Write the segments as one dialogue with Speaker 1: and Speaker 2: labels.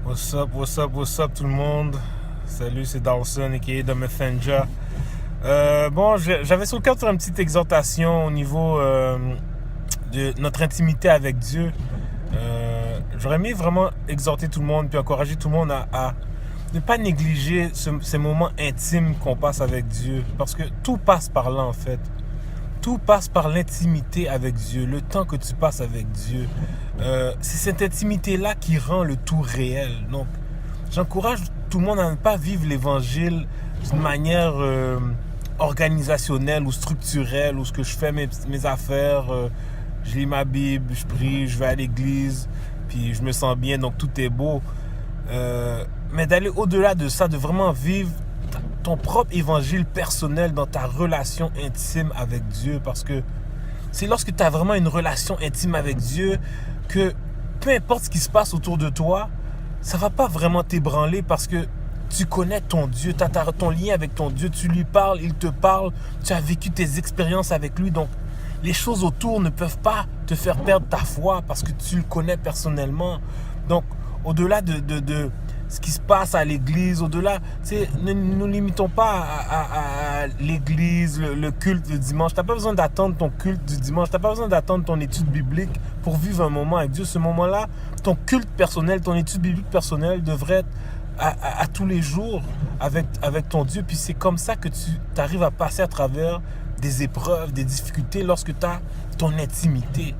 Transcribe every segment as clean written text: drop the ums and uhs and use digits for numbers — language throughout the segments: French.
Speaker 1: What's up tout le monde? Salut, c'est Dawson aka The Messenger. J'avais sur le cœur de faire une petite exhortation au niveau de notre intimité avec Dieu. J'aurais aimé vraiment exhorter tout le monde puis encourager tout le monde à ne pas négliger ces moments intimes qu'on passe avec Dieu. Parce que tout passe par là en fait. Tout passe par l'intimité avec Dieu, le temps que tu passes avec Dieu. C'est cette intimité-là qui rend le tout réel. Donc, j'encourage tout le monde à ne pas vivre l'évangile d'une manière organisationnelle ou structurelle, où ce que je fais mes affaires, je lis ma Bible, je prie, je vais à l'église, puis je me sens bien, donc tout est beau. Mais d'aller au-delà de ça, de vraiment vivre ton propre évangile personnel dans ta relation intime avec Dieu, parce que c'est lorsque tu as vraiment une relation intime avec Dieu que peu importe ce qui se passe autour de toi, ça va pas vraiment t'ébranler parce que tu connais ton Dieu, tu as ton lien avec ton Dieu, tu lui parles, il te parle, tu as vécu tes expériences avec lui, donc les choses autour ne peuvent pas te faire perdre ta foi parce que tu le connais personnellement. Donc au-delà de ce qui se passe à l'église, au-delà, ne nous limitons pas à l'église, le culte du dimanche. Tu n'as pas besoin d'attendre ton culte du dimanche, tu n'as pas besoin d'attendre ton étude biblique pour vivre un moment avec Dieu. Ce moment-là, ton culte personnel, ton étude biblique personnelle devrait être à tous les jours avec ton Dieu. Puis c'est comme ça que tu arrives à passer à travers des épreuves, des difficultés lorsque tu as ton intimité.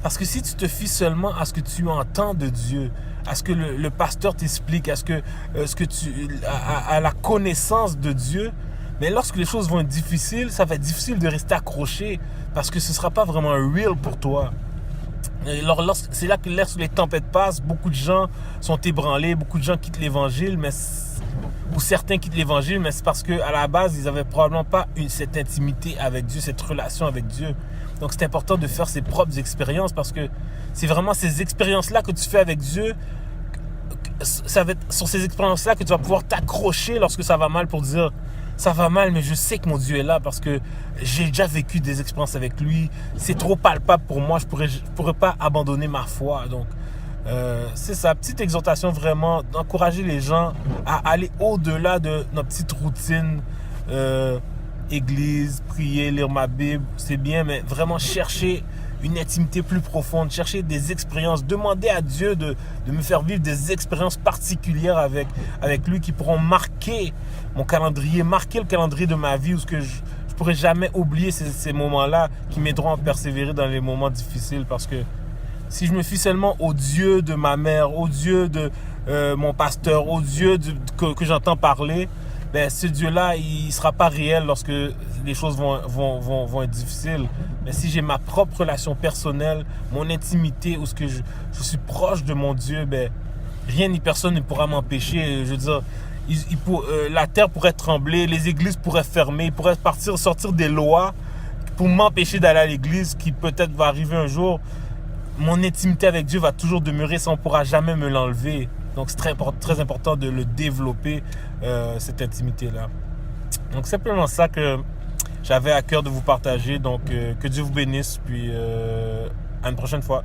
Speaker 1: Parce que si tu te fies seulement à ce que tu entends de Dieu, à ce que le pasteur t'explique, à la connaissance de Dieu, mais lorsque les choses vont être difficiles, ça va être difficile de rester accroché parce que ce ne sera pas vraiment un real pour toi. C'est là que lorsque les tempêtes passent, beaucoup de gens sont ébranlés, beaucoup de gens quittent l'évangile, ou certains quittent l'évangile, mais c'est parce qu'à la base, ils n'avaient probablement pas cette intimité avec Dieu, cette relation avec Dieu. Donc c'est important de faire ses propres expériences parce que c'est vraiment ces expériences-là que tu fais avec Dieu. Ça va être sur ces expériences-là que tu vas pouvoir t'accrocher lorsque ça va mal pour dire ça va mal, mais je sais que mon Dieu est là parce que j'ai déjà vécu des expériences avec lui. C'est trop palpable pour moi, je pourrais pas abandonner ma foi. Donc c'est ça, petite exhortation vraiment d'encourager les gens à aller au-delà de notre petite routine. Église, prier, lire ma Bible, c'est bien, mais vraiment chercher une intimité plus profonde, chercher des expériences, demander à Dieu de me faire vivre des expériences particulières avec lui qui pourront marquer mon calendrier, marquer le calendrier de ma vie, où ce que je pourrai jamais oublier ces moments-là qui m'aideront à persévérer dans les moments difficiles. Parce que si je me fie seulement au Dieu de ma mère, au Dieu de mon pasteur, au Dieu que j'entends parler, ben, ce Dieu-là, il ne sera pas réel lorsque les choses vont être difficiles. Mais si j'ai ma propre relation personnelle, mon intimité, où ce que je suis proche de mon Dieu, ben, rien ni personne ne pourra m'empêcher. Je veux dire, la terre pourrait trembler, les églises pourraient fermer, il pourrait sortir des lois pour m'empêcher d'aller à l'église, qui peut-être va arriver un jour. Mon intimité avec Dieu va toujours demeurer, ça on ne pourra jamais me l'enlever. Donc c'est très important de le développer, cette intimité-là. Donc c'est simplement ça que j'avais à cœur de vous partager. Donc que Dieu vous bénisse, puis à une prochaine fois.